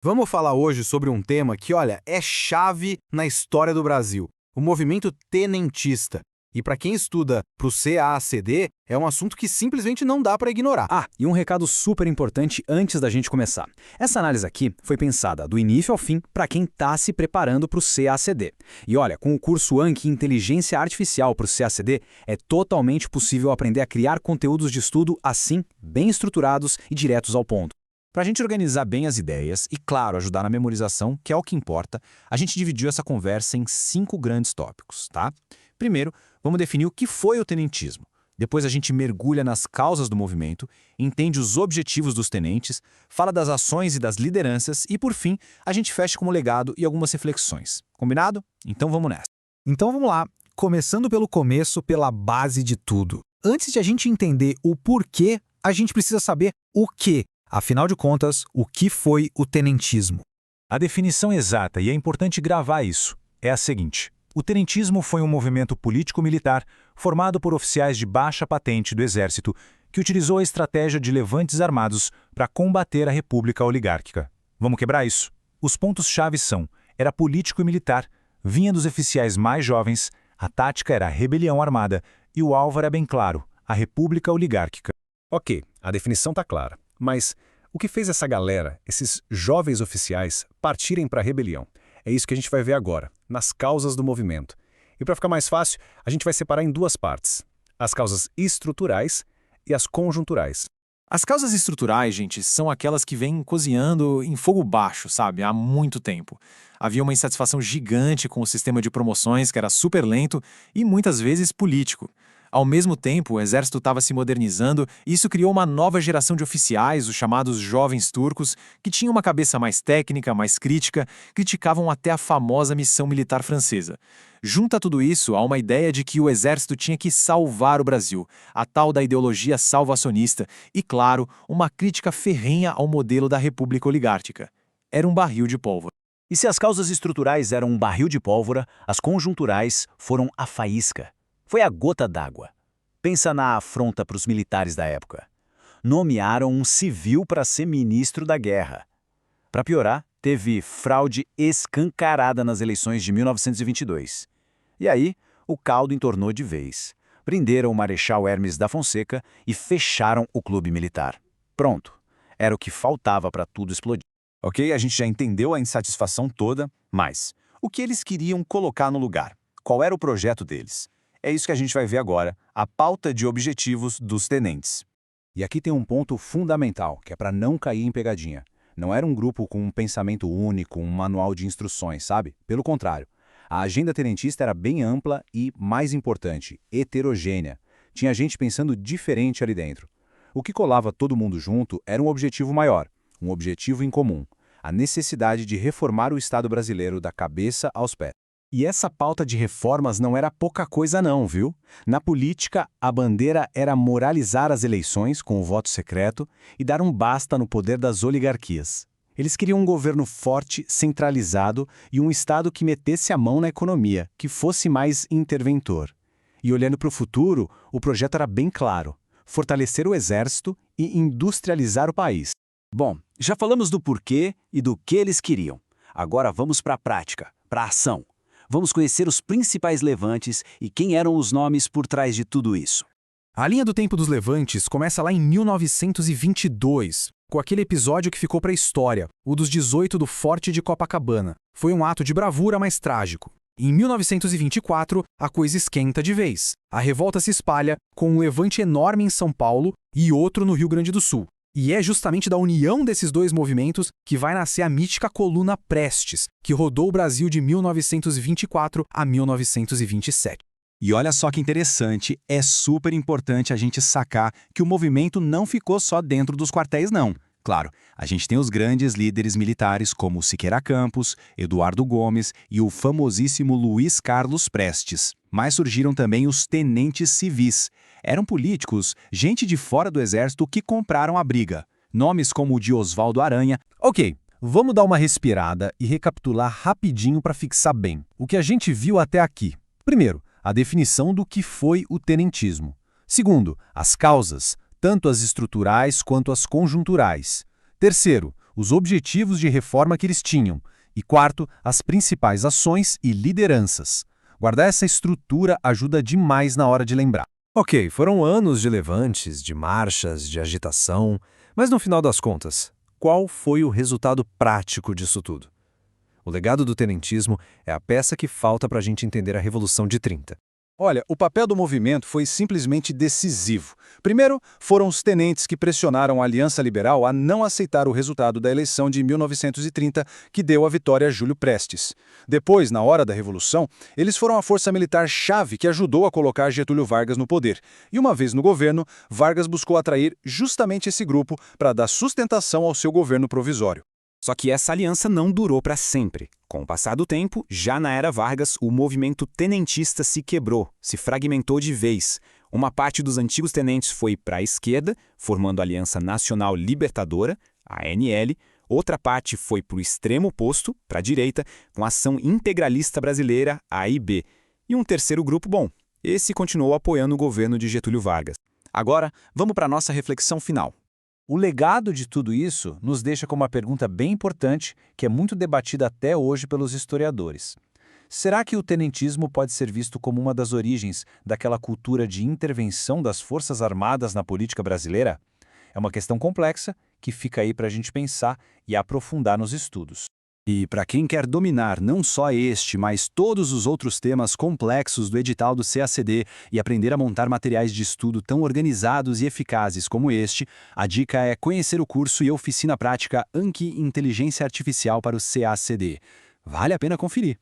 Vamos falar hoje sobre um tema que, olha, é chave na história do Brasil, o movimento tenentista. E para quem estuda para o CACD, é um assunto que simplesmente não dá para ignorar. E um recado super importante antes da gente começar. Essa análise aqui foi pensada do início ao fim para quem está se preparando para o CACD. E olha, com o curso Anki Inteligência Artificial para o CACD, é totalmente possível aprender a criar conteúdos de estudo assim, bem estruturados e diretos ao ponto. Para a gente organizar bem as ideias e, claro, ajudar na memorização, que é o que importa, a gente dividiu essa conversa em 5 grandes tópicos, tá? Primeiro, vamos definir o que foi o tenentismo. Depois a gente mergulha nas causas do movimento, entende os objetivos dos tenentes, fala das ações e das lideranças e, por fim, a gente fecha com o legado e algumas reflexões. Combinado? Então vamos nessa. Então vamos lá, começando pelo começo, pela base de tudo. Antes de a gente entender o porquê, a gente precisa saber o quê. Afinal de contas, o que foi o tenentismo? A definição exata, e é importante gravar isso, é a seguinte. O tenentismo foi um movimento político-militar formado por oficiais de baixa patente do Exército que utilizou a estratégia de levantes armados para combater a República Oligárquica. Vamos quebrar isso? Os pontos-chave são: era político e militar, vinha dos oficiais mais jovens, a tática era a rebelião armada e o alvo era bem claro, a República Oligárquica. Ok, a definição está clara. Mas o que fez essa galera, esses jovens oficiais, partirem para a rebelião? É isso que a gente vai ver agora, nas causas do movimento. E para ficar mais fácil, a gente vai separar em 2 partes: as causas estruturais e as conjunturais. As causas estruturais, gente, são aquelas que vêm cozinhando em fogo baixo, sabe, há muito tempo. Havia uma insatisfação gigante com o sistema de promoções, que era super lento e muitas vezes político. Ao mesmo tempo, o exército estava se modernizando e isso criou uma nova geração de oficiais, os chamados jovens turcos, que tinham uma cabeça mais técnica, mais crítica, criticavam até a famosa missão militar francesa. Junta tudo isso a uma ideia de que o exército tinha que salvar o Brasil, a tal da ideologia salvacionista e, claro, uma crítica ferrenha ao modelo da República Oligárquica. Era um barril de pólvora. E se as causas estruturais eram um barril de pólvora, as conjunturais foram a faísca. Foi a gota d'água. Pensa na afronta para os militares da época. Nomearam um civil para ser ministro da guerra. Para piorar, teve fraude escancarada nas eleições de 1922. E aí, o caldo entornou de vez. Prenderam o Marechal Hermes da Fonseca e fecharam o clube militar. Pronto. Era o que faltava para tudo explodir. Ok, a gente já entendeu a insatisfação toda, mas o que eles queriam colocar no lugar? Qual era o projeto deles? É isso que a gente vai ver agora, a pauta de objetivos dos tenentes. E aqui tem um ponto fundamental, que é para não cair em pegadinha. Não era um grupo com um pensamento único, um manual de instruções, sabe? Pelo contrário, a agenda tenentista era bem ampla e, mais importante, heterogênea. Tinha gente pensando diferente ali dentro. O que colava todo mundo junto era um objetivo maior, um objetivo em comum: a necessidade de reformar o Estado brasileiro da cabeça aos pés. E essa pauta de reformas não era pouca coisa não, viu? Na política, a bandeira era moralizar as eleições com o voto secreto e dar um basta no poder das oligarquias. Eles queriam um governo forte, centralizado e um Estado que metesse a mão na economia, que fosse mais interventor. E olhando para o futuro, o projeto era bem claro: fortalecer o exército e industrializar o país. Bom, já falamos do porquê e do que eles queriam. Agora vamos para a prática, para a ação. Vamos conhecer os principais levantes e quem eram os nomes por trás de tudo isso. A linha do tempo dos levantes começa lá em 1922, com aquele episódio que ficou para a história, o dos 18 do Forte de Copacabana. Foi um ato de bravura, mas trágico. Em 1924, a coisa esquenta de vez. A revolta se espalha, com um levante enorme em São Paulo e outro no Rio Grande do Sul. E é justamente da união desses 2 movimentos que vai nascer a mítica coluna Prestes, que rodou o Brasil de 1924 a 1927. E olha só que interessante, é super importante a gente sacar que o movimento não ficou só dentro dos quartéis não. Claro, a gente tem os grandes líderes militares como Siqueira Campos, Eduardo Gomes e o famosíssimo Luiz Carlos Prestes. Mas surgiram também os tenentes civis. Eram políticos, gente de fora do exército que compraram a briga. Nomes como o de Oswaldo Aranha. Ok, vamos dar uma respirada e recapitular rapidinho para fixar bem o que a gente viu até aqui. Primeiro, a definição do que foi o tenentismo. Segundo, as causas, tanto as estruturais quanto as conjunturais. Terceiro, os objetivos de reforma que eles tinham. E quarto, as principais ações e lideranças. Guardar essa estrutura ajuda demais na hora de lembrar. Ok, foram anos de levantes, de marchas, de agitação, mas no final das contas, qual foi o resultado prático disso tudo? O legado do tenentismo é a peça que falta para a gente entender a Revolução de 30. Olha, o papel do movimento foi simplesmente decisivo. Primeiro, foram os tenentes que pressionaram a Aliança Liberal a não aceitar o resultado da eleição de 1930, que deu a vitória a Júlio Prestes. Depois, na hora da Revolução, eles foram a força militar-chave que ajudou a colocar Getúlio Vargas no poder. E uma vez no governo, Vargas buscou atrair justamente esse grupo para dar sustentação ao seu governo provisório. Só que essa aliança não durou para sempre. Com o passar do tempo, já na era Vargas, o movimento tenentista se quebrou, se fragmentou de vez. Uma parte dos antigos tenentes foi para a esquerda, formando a Aliança Nacional Libertadora, a ANL. Outra parte foi para o extremo oposto, para a direita, com a Ação Integralista Brasileira, a AIB. E um terceiro grupo, bom, esse continuou apoiando o governo de Getúlio Vargas. Agora, vamos para a nossa reflexão final. O legado de tudo isso nos deixa com uma pergunta bem importante que é muito debatida até hoje pelos historiadores. Será que o tenentismo pode ser visto como uma das origens daquela cultura de intervenção das Forças Armadas na política brasileira? É uma questão complexa que fica aí para a gente pensar e aprofundar nos estudos. E para quem quer dominar não só este, mas todos os outros temas complexos do edital do CACD e aprender a montar materiais de estudo tão organizados e eficazes como este, a dica é conhecer o curso e oficina prática Anki Inteligência Artificial para o CACD. Vale a pena conferir.